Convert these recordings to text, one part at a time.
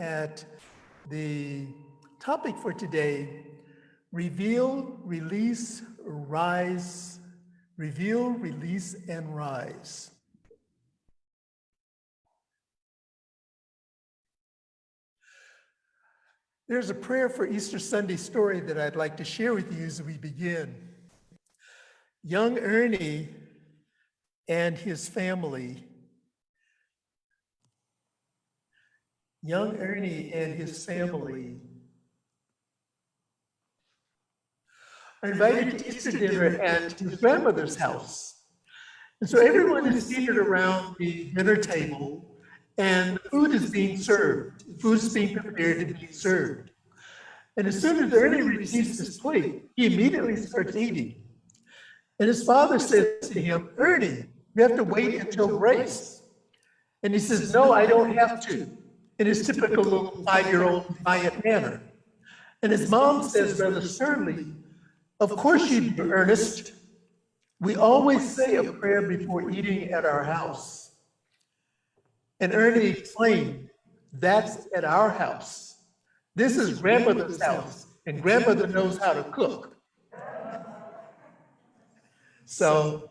at the topic for today, reveal, release, rise. Reveal, release, and rise. There's a prayer for Easter Sunday story that I'd like to share with you as we begin. Young Ernie and his family. Young Ernie and his family are invited to Easter dinner at his grandmother's house. And so everyone is seated around the dinner table, and food is being served. Food is being prepared and being served. And as soon as Ernie receives his plate, he immediately starts eating. And his father says to him, "Ernie, you have to wait until grace." And he says, "No, I don't have to," in his typical little 5-year-old defiant manner. And his mom says rather sternly, "Of course you do, Ernest. We always say a prayer before eating at our house." And Ernie explained, "That's at our house. This is grandmother's house, and grandmother knows how to cook." So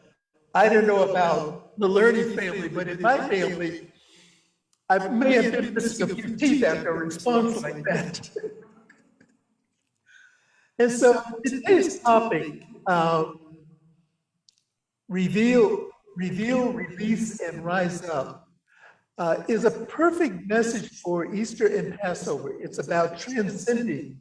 I don't know about the Learning family, but in my family, I may have been missing a few teeth after a response like that. And so today's topic, reveal, release, and rise up, is a perfect message for Easter and Passover. It's about transcending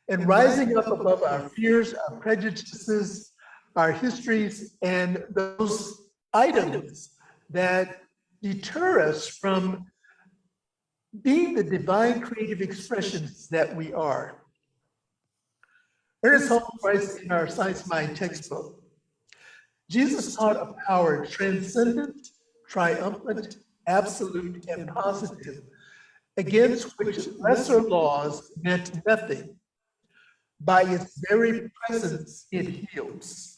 and rising up above our fears, our prejudices, our histories, and those items that deter us from being the divine creative expressions that we are. Ernest Holmes writes in our Science Mind textbook, Jesus taught a power transcendent, triumphant, absolute, and positive, against which lesser laws meant nothing. By its very presence, it heals.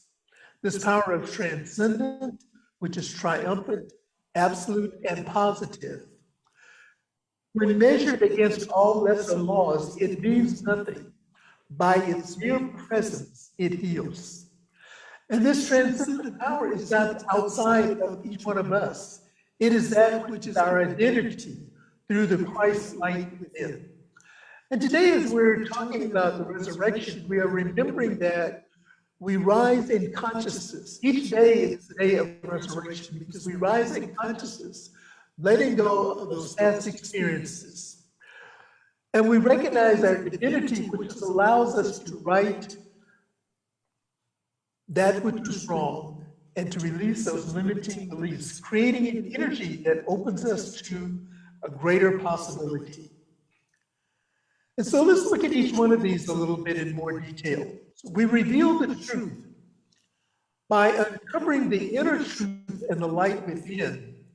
This power of transcendent, which is triumphant, absolute, and positive, when measured against all lesser laws, it means nothing. By its mere presence, it heals. And this transcendent power is not outside of each one of us. It is that which is our identity through the Christ light within. And today, as we're talking about the resurrection, we are remembering that we rise in consciousness. Each day is the day of resurrection because we rise in consciousness, letting go of those past experiences. And we recognize our divinity, which allows us to right that which was wrong and to release those limiting beliefs, creating an energy that opens us to a greater possibility. And so let's look at each one of these a little bit in more detail. So we reveal the truth by uncovering the inner truth and the light within.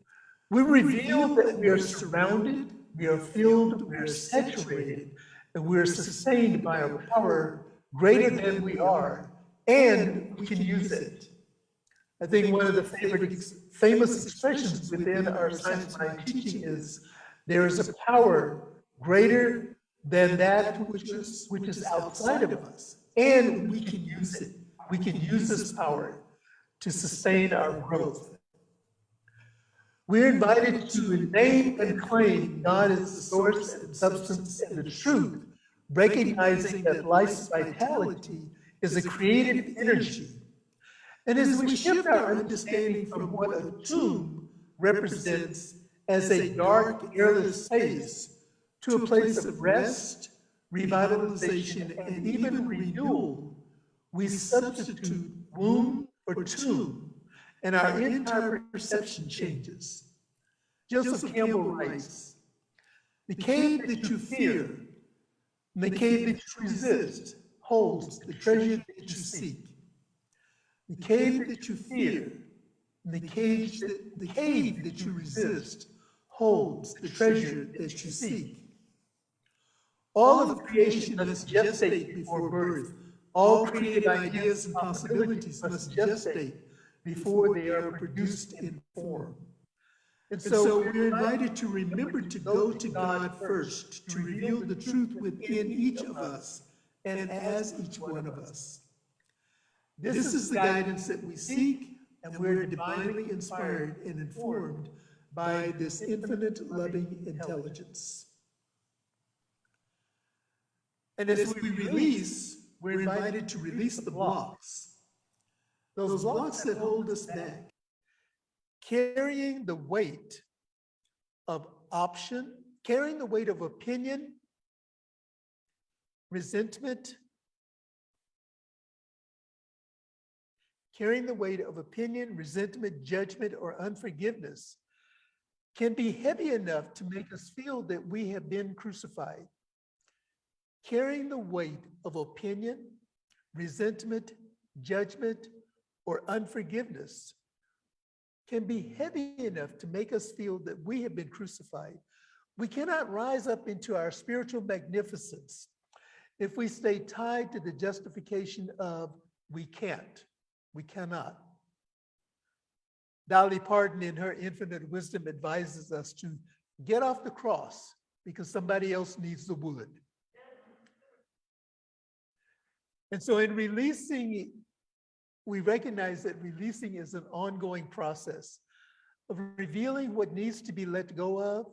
We reveal that we are surrounded, we are filled, we are saturated, and we are sustained by a power greater than we are, and we can use it. I think one of the famous expressions within our Science Mind teaching is, there is a power greater than that which is outside of us, and we can use it. We can use this power to sustain our growth. We're invited to name and claim God as the source and substance and the truth, recognizing that life's vitality is a creative energy. And as we shift our understanding from what a tomb represents as a dark, airless space to a place of rest, revitalization, and even renewal, we substitute womb for tomb, and our entire perception changes. Joseph Campbell writes, "The cave that you fear, and the cave that you resist, holds the treasure that you seek. The cave that you fear, and the cave that you resist, holds the treasure that you seek. All of creation must gestate before birth. All creative ideas and possibilities must gestate before they are produced in form. And so we're invited to remember to go to God first, to reveal the truth within each of us and as each one of us. This is the guidance that we seek, and we're divinely inspired and informed by this infinite loving intelligence. And as we release, we're invited to release the blocks, those blocks that hold us back, carrying the weight of option, carrying the weight of opinion, resentment, carrying the weight of opinion, resentment, judgment, or unforgiveness can be heavy enough to make us feel that we have been crucified. Carrying the weight of opinion, resentment, judgment, or unforgiveness can be heavy enough to make us feel that we have been crucified. We cannot rise up into our spiritual magnificence if we stay tied to the justification of we can't, we cannot. Dolly Parton, in her infinite wisdom, advises us to get off the cross because somebody else needs the wood. And so in releasing, we recognize that releasing is an ongoing process of revealing what needs to be let go of,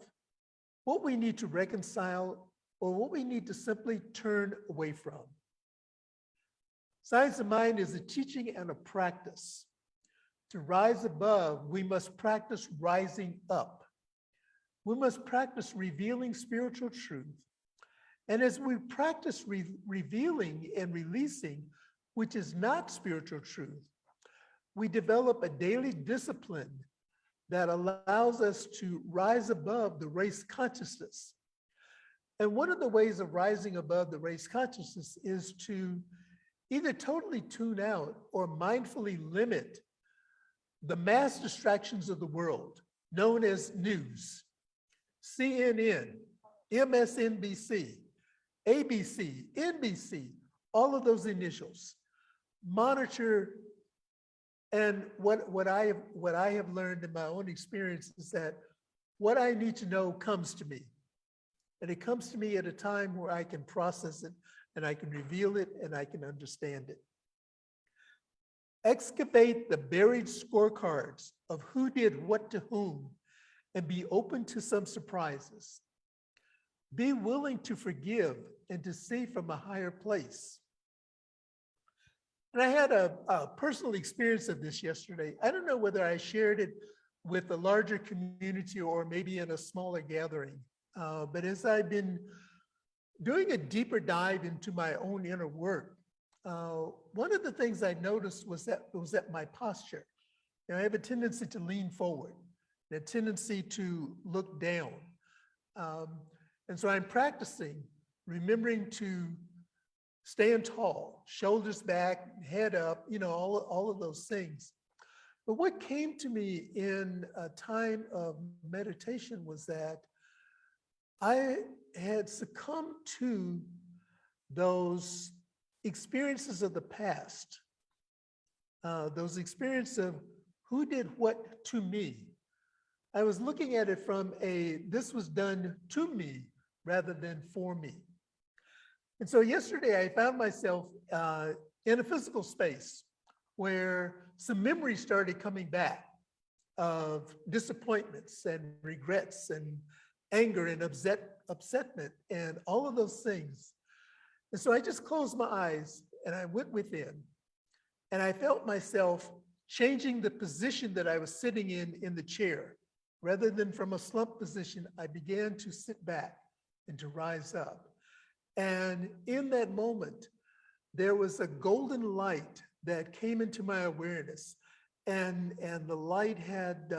what we need to reconcile, or what we need to simply turn away from. Science of Mind is a teaching and a practice. To rise above, we must practice rising up. We must practice revealing spiritual truth. And as we practice revealing and releasing, which is not spiritual truth, we develop a daily discipline that allows us to rise above the race consciousness. And one of the ways of rising above the race consciousness is to either totally tune out or mindfully limit the mass distractions of the world, known as news, CNN, MSNBC, ABC, NBC, all of those initials. Monitor, and what I have learned in my own experience is that what I need to know comes to me. And it comes to me at a time where I can process it and I can reveal it and I can understand it. Excavate the buried scorecards of who did what to whom and be open to some surprises. Be willing to forgive and to see from a higher place. And I had a personal experience of this yesterday. I don't know whether I shared it with a larger community or maybe in a smaller gathering. But as I've been doing a deeper dive into my own inner work, one of the things I noticed was that my posture. You know, I have a tendency to lean forward, a tendency to look down. And so I'm practicing, remembering to stand tall, shoulders back, head up, you know, all of those things. But what came to me in a time of meditation was that I had succumbed to those experiences of the past, those experiences of who did what to me. I was looking at it from this was done to me rather than for me. And so yesterday I found myself in a physical space where some memories started coming back of disappointments and regrets and anger and upsetment and all of those things. And so I just closed my eyes and I went within and I felt myself changing the position that I was sitting in the chair. Rather than from a slump position, I began to sit back and to rise up. And in that moment, there was a golden light that came into my awareness. And the light had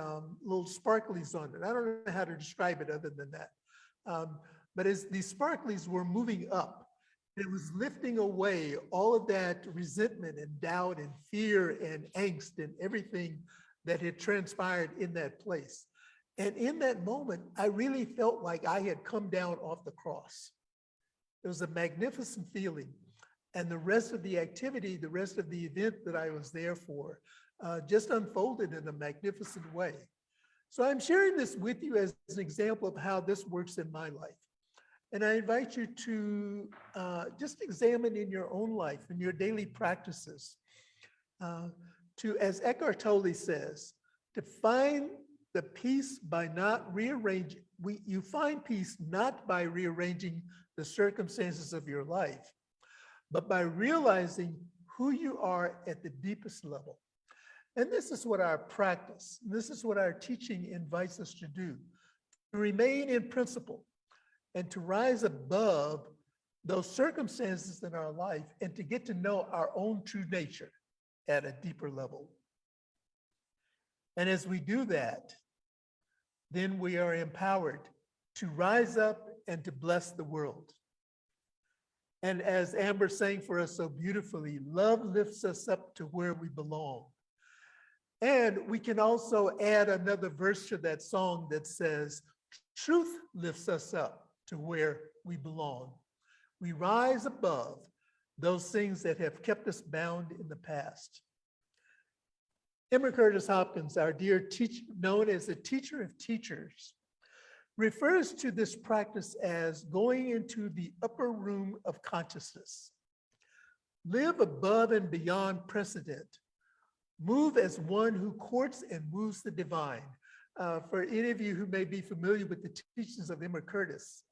little sparklies on it. I don't know how to describe it other than that. But as these sparklies were moving up, it was lifting away all of that resentment and doubt and fear and angst and everything that had transpired in that place. And in that moment, I really felt like I had come down off the cross. It was a magnificent feeling. And the rest of the activity, the rest of the event that I was there for, just unfolded in a magnificent way. So I'm sharing this with you as an example of how this works in my life. And I invite you to just examine in your own life, in your daily practices, to, as Eckhart Tolle says, to find the peace by not rearranging. You find peace not by rearranging the circumstances of your life, but by realizing who you are at the deepest level. And this is what our practice, this is what our teaching invites us to do, to remain in principle and to rise above those circumstances in our life and to get to know our own true nature at a deeper level. And as we do that, then we are empowered to rise up and to bless the world. And as Amber sang for us so beautifully, love lifts us up to where we belong. And we can also add another verse to that song that says, truth lifts us up to where we belong. We rise above those things that have kept us bound in the past. Emma Curtis Hopkins, our dear teacher, known as the teacher of teachers, refers to this practice as going into the upper room of consciousness. Live above and beyond precedent. Move as one who courts and moves the divine. For any of you who may be familiar with the teachings of Emma Curtis,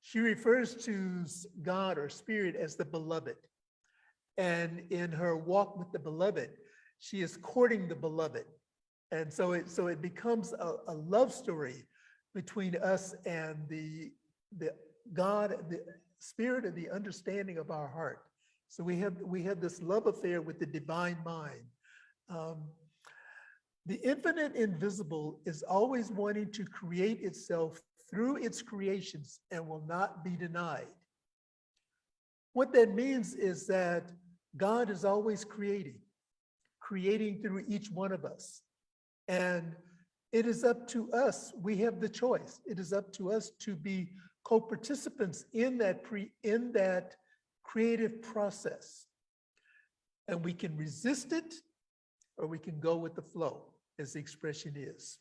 she refers to God or spirit as the beloved. And in her walk with the beloved, she is courting the beloved. And so it becomes a love story between us and the God, the spirit of the understanding of our heart. So we have this love affair with the divine mind. The infinite invisible is always wanting to create itself through its creations and will not be denied. What that means is that God is always creating through each one of us. And it is up to us, we have the choice. It is up to us to be co-participants in that creative process. And we can resist it, or we can go with the flow, as the expression is.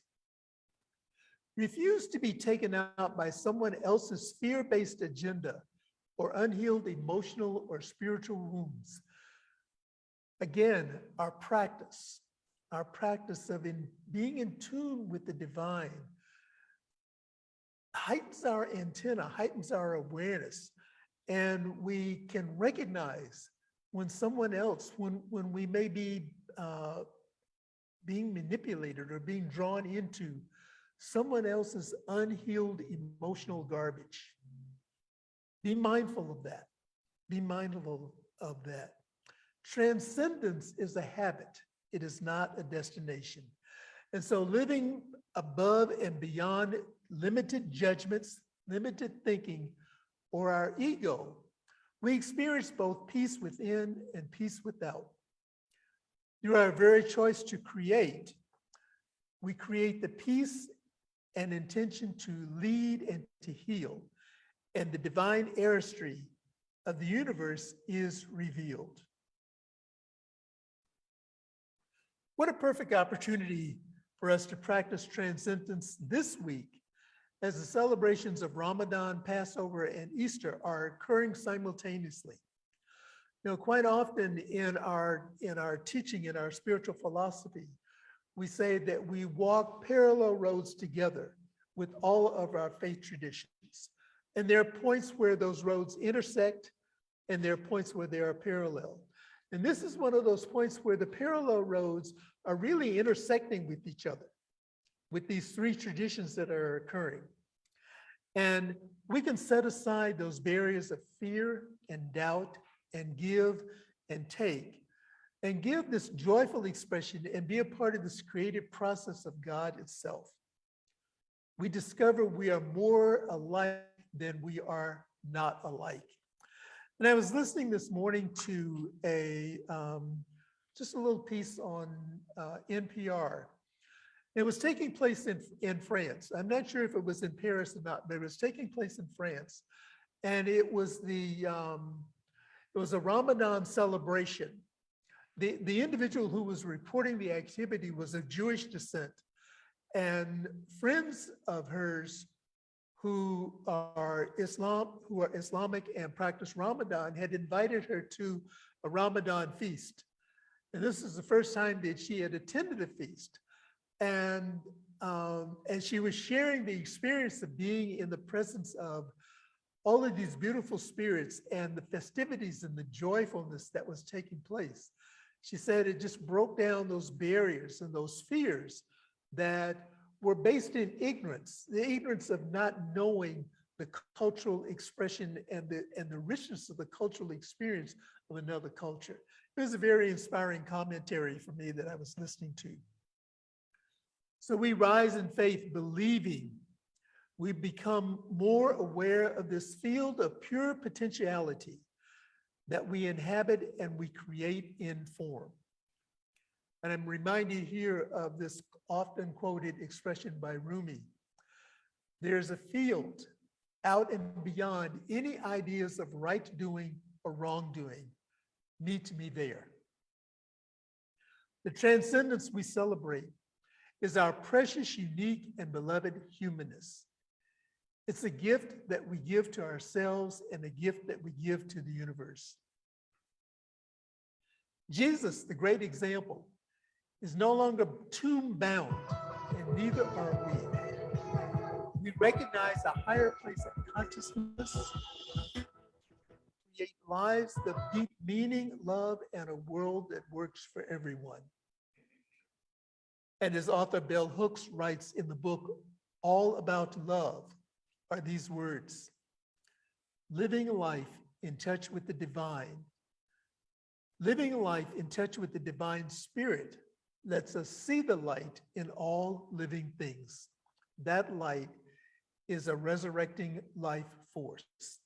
Refuse to be taken out by someone else's fear-based agenda or unhealed emotional or spiritual wounds. Again, our practice of being in tune with the divine heightens our antenna, heightens our awareness, and we can recognize when someone else, when we may be being manipulated or being drawn into someone else's unhealed emotional garbage. Be mindful of that. Be mindful of that. Transcendence is a habit. It is not a destination. And so living above and beyond limited judgments, limited thinking, or our ego, we experience both peace within and peace without. Through our very choice to create, we create the peace and intention to lead and to heal, and the divine artistry of the universe is revealed. What a perfect opportunity for us to practice transcendence this week as the celebrations of Ramadan, Passover, and Easter are occurring simultaneously. You know, quite often in our teaching, in our spiritual philosophy, we say that we walk parallel roads together with all of our faith traditions. And there are points where those roads intersect, and there are points where they are parallel. And this is one of those points where the parallel roads are really intersecting with each other, with these three traditions that are occurring. And we can set aside those barriers of fear and doubt and give and take, and give this joyful expression and be a part of this creative process of God itself. We discover we are more alike than we are not alike. And I was listening this morning to just a little piece on NPR. It was taking place in France. I'm not sure if it was in Paris or not, but it was taking place in France. And it was a Ramadan celebration. The individual who was reporting the activity was of Jewish descent. And friends of hers who are Islamic and practice Ramadan had invited her to a Ramadan feast. And this is the first time that she had attended a feast. And she was sharing the experience of being in the presence of all of these beautiful spirits and the festivities and the joyfulness that was taking place. She said it just broke down those barriers and those fears that were based in ignorance, the ignorance of not knowing the cultural expression and the richness of the cultural experience of another culture. It was a very inspiring commentary for me that I was listening to. So we rise in faith believing. We become more aware of this field of pure potentiality that we inhabit and we create in form. And I'm reminded here of this often quoted expression by Rumi. There's a field out and beyond any ideas of right doing or wrongdoing. Meet me there. The transcendence we celebrate is our precious, unique, and beloved humanness. It's a gift that we give to ourselves and a gift that we give to the universe. Jesus, the great example, is no longer tomb-bound, and neither are we. We recognize a higher place of consciousness, create lives of deep meaning, love, and a world that works for everyone. And as author Bell Hooks writes in the book, All About Love, are these words: living life in touch with the divine. Living life in touch with the divine spirit lets us see the light in all living things. That light is a resurrecting life force.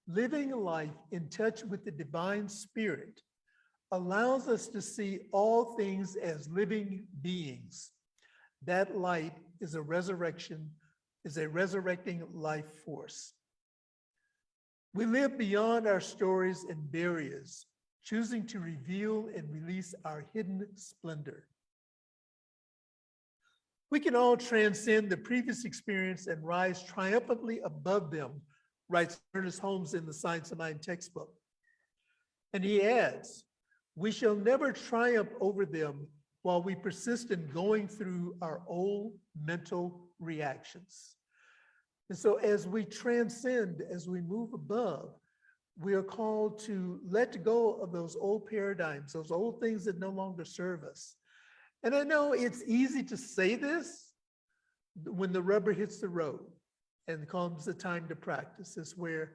Living life in touch with the divine spirit allows us to see all things as living beings. That light is a resurrecting life force. We live beyond our stories and barriers, choosing to reveal and release our hidden splendor. We can all transcend the previous experience and rise triumphantly above them, writes Ernest Holmes in the Science of Mind textbook. And he adds, we shall never triumph over them while we persist in going through our old mental reactions. And so as we transcend, as we move above, we are called to let go of those old paradigms, those old things that no longer serve us. And I know it's easy to say this when the rubber hits the road and comes the time to practice. Is where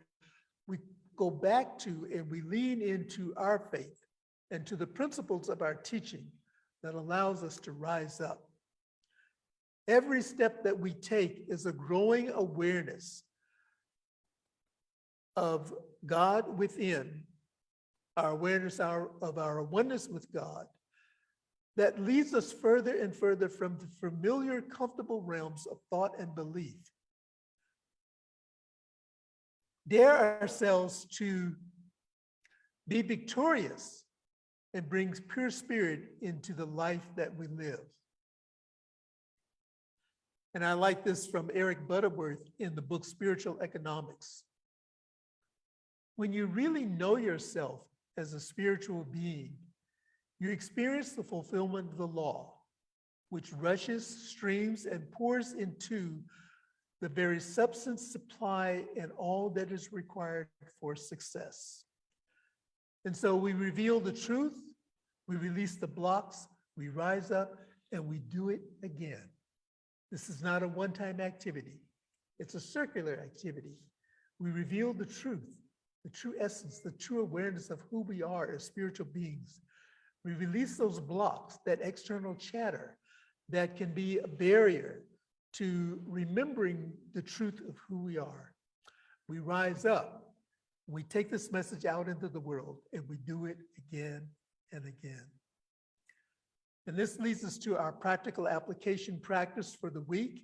we go back to and we lean into our faith and to the principles of our teaching that allows us to rise up. Every step that we take is a growing awareness of God within, our awareness of our oneness with God, that leads us further and further from the familiar, comfortable realms of thought and belief. Dare ourselves to be victorious and bring pure spirit into the life that we live. And I like this from Eric Butterworth in the book Spiritual Economics. When you really know yourself as a spiritual being, you experience the fulfillment of the law, which rushes, streams, and pours into the very substance, supply, and all that is required for success. And so we reveal the truth, we release the blocks, we rise up, and we do it again. This is not a one-time activity. It's a circular activity. We reveal the truth, the true essence, the true awareness of who we are as spiritual beings. We release those blocks, that external chatter that can be a barrier to remembering the truth of who we are. We rise up, we take this message out into the world, and we do it again and again. And this leads us to our practical application practice for the week.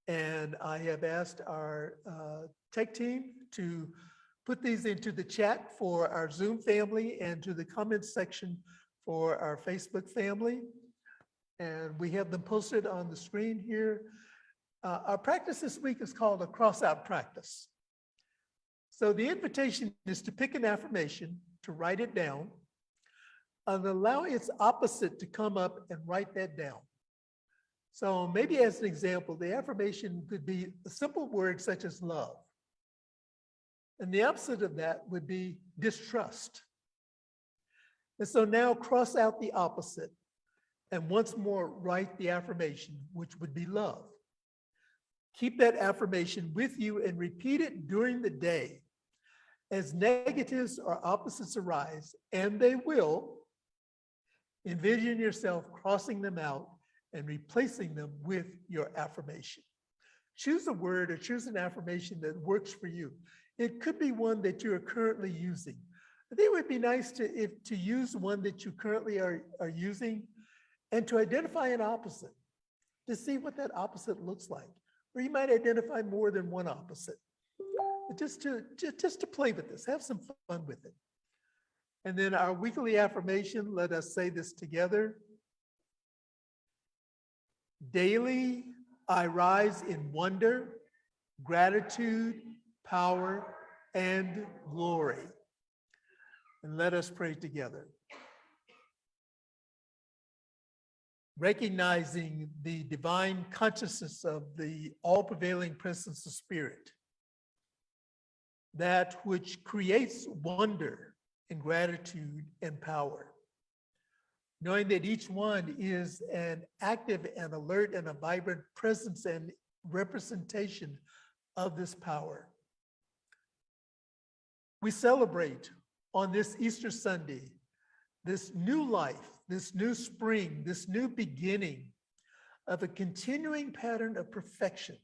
And I have asked our tech team to put these into the chat for our Zoom family and to the comments section for our Facebook family. And we have them posted on the screen here. Our practice this week is called a Crossout Practice. So the invitation is to pick an affirmation, to write it down, and allow its opposite to come up and write that down. So maybe as an example, the affirmation could be a simple word such as love. And the opposite of that would be distrust. And so now cross out the opposite and once more write the affirmation, which would be love. Keep that affirmation with you and repeat it during the day. As negatives or opposites arise, and they will, envision yourself crossing them out and replacing them with your affirmation. Choose a word or choose an affirmation that works for you. It could be one that you are currently using. I think it would be nice to use one that you currently are using and to identify an opposite, to see what that opposite looks like. Or you might identify more than one opposite. But just to play with this, have some fun with it. And then our weekly affirmation, let us say this together. Daily, I rise in wonder, gratitude, power, and glory. And let us pray together. Recognizing the divine consciousness of the all-prevailing presence of spirit, that which creates wonder and gratitude and power. Knowing that each one is an active and alert and a vibrant presence and representation of this power. We celebrate on this Easter Sunday this new life, this new spring, this new beginning of a continuing pattern of perfection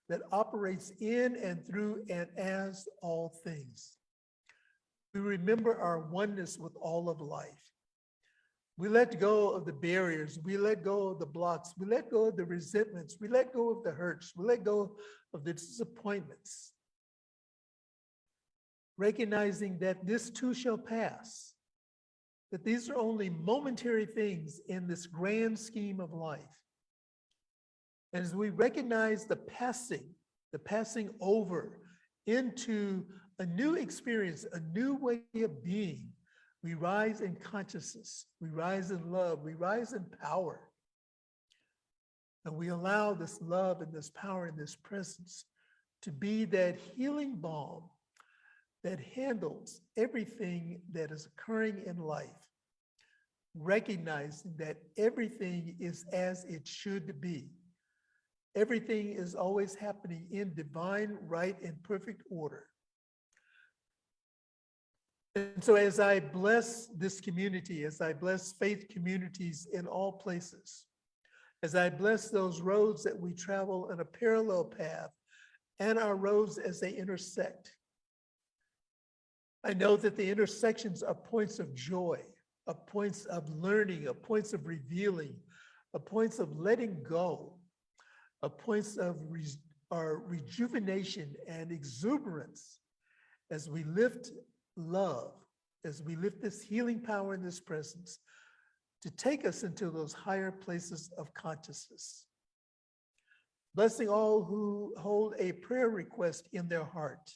that operates in and through and as all things. We remember our oneness with all of life. We let go of the barriers. We let go of the blocks. We let go of the resentments. We let go of the hurts. We let go of the disappointments. Recognizing that this too shall pass, that these are only momentary things in this grand scheme of life. And as we recognize the passing over into a new experience, a new way of being, we rise in consciousness, we rise in love, we rise in power. And we allow this love and this power and this presence to be that healing balm that handles everything that is occurring in life, recognizing that everything is as it should be. Everything is always happening in divine, right, and perfect order. And so as I bless this community, as I bless faith communities in all places, as I bless those roads that we travel in a parallel path and our roads as they intersect, I know that the intersections are points of joy, are points of learning, are points of revealing, are points of letting go, are points of rejuvenation and exuberance as we lift love, as we lift this healing power in this presence to take us into those higher places of consciousness. Blessing all who hold a prayer request in their heart.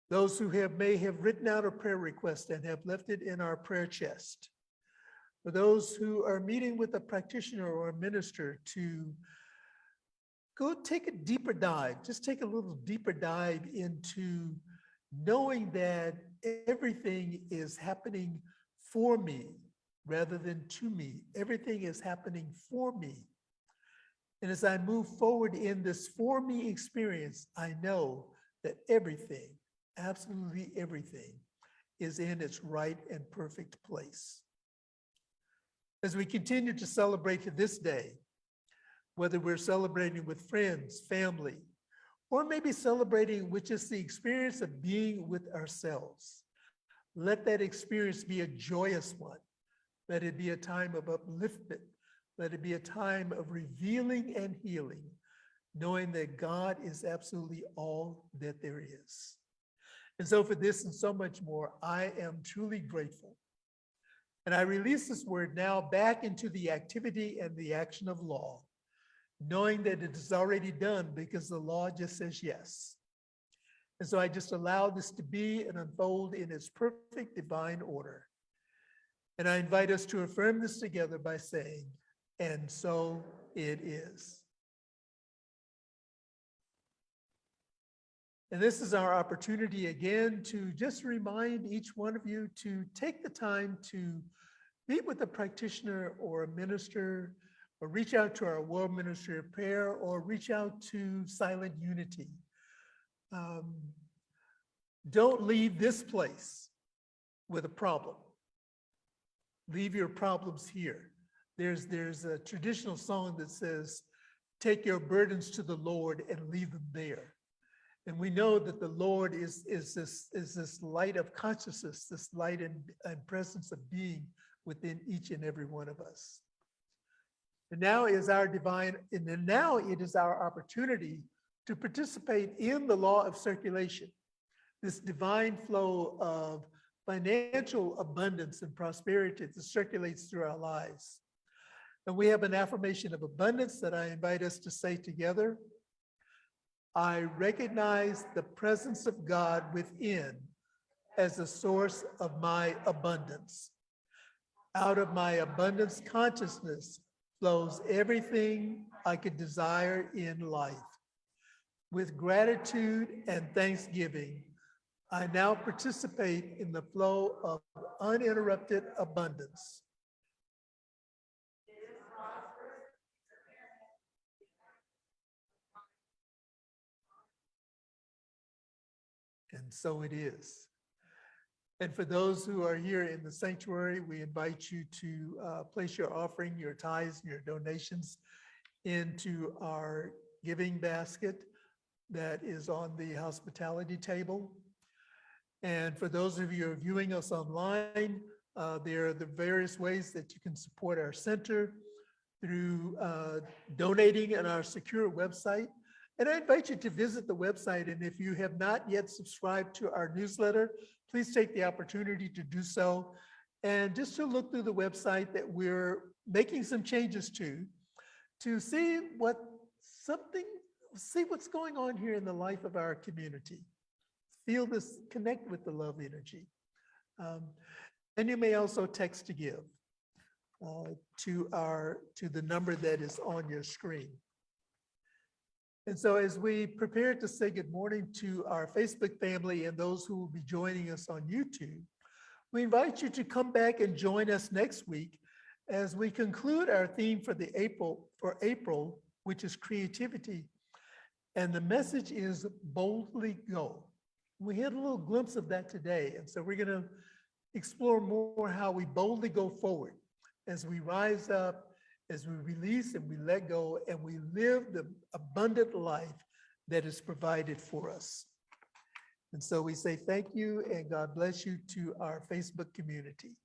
Those who may have written out a prayer request and have left it in our prayer chest. For those who are meeting with a practitioner or a minister to go take a deeper dive, just take a little deeper dive into knowing that everything is happening for me rather than to me. Everything is happening for me. And as I move forward in this for me experience, I know that everything, absolutely everything, is in its right and perfect place. As we continue to celebrate this day, whether we're celebrating with friends, family, or maybe celebrating with just the experience of being with ourselves, let that experience be a joyous one. Let it be a time of upliftment. Let it be a time of revealing and healing, knowing that God is absolutely all that there is. And so for this and so much more, I am truly grateful. And I release this word now back into the activity and the action of law, knowing that it is already done because the law just says yes. And so I just allow this to be and unfold in its perfect divine order. And I invite us to affirm this together by saying, and so it is. And this is our opportunity again to just remind each one of you to take the time to meet with a practitioner or a minister, or reach out to our World Ministry of Prayer, or reach out to Silent Unity. Don't leave this place with a problem. Leave your problems here. There's a traditional song that says, take your burdens to the Lord and leave them there. And we know that the Lord is this light of consciousness, this light and presence of being within each and every one of us. And now it is our opportunity to participate in the law of circulation, this divine flow of financial abundance and prosperity that circulates through our lives. And we have an affirmation of abundance that I invite us to say together. I recognize the presence of God within as the source of my abundance. Out of my abundance consciousness flows everything I could desire in life. With gratitude and thanksgiving, I now participate in the flow of uninterrupted abundance. And so it is. And for those who are here in the sanctuary, we invite you to place your offering, your tithes, your donations into our giving basket that is on the hospitality table. And for those of you who are viewing us online, there are the various ways that you can support our center through donating on our secure website. And I invite you to visit the website. And if you have not yet subscribed to our newsletter, please take the opportunity to do so. And just to look through the website that we're making some changes to see what's going on here in the life of our community. Feel this, connect with the love energy. And you may also text to give to the number that is on your screen. And so as we prepare to say good morning to our Facebook family and those who will be joining us on YouTube, we invite you to come back and join us next week as we conclude our theme for April, which is creativity. And the message is boldly go. We had a little glimpse of that today. And so we're going to explore more how we boldly go forward as we rise up, as we release and we let go, and we live the abundant life that is provided for us. And so we say thank you and God bless you to our Facebook community.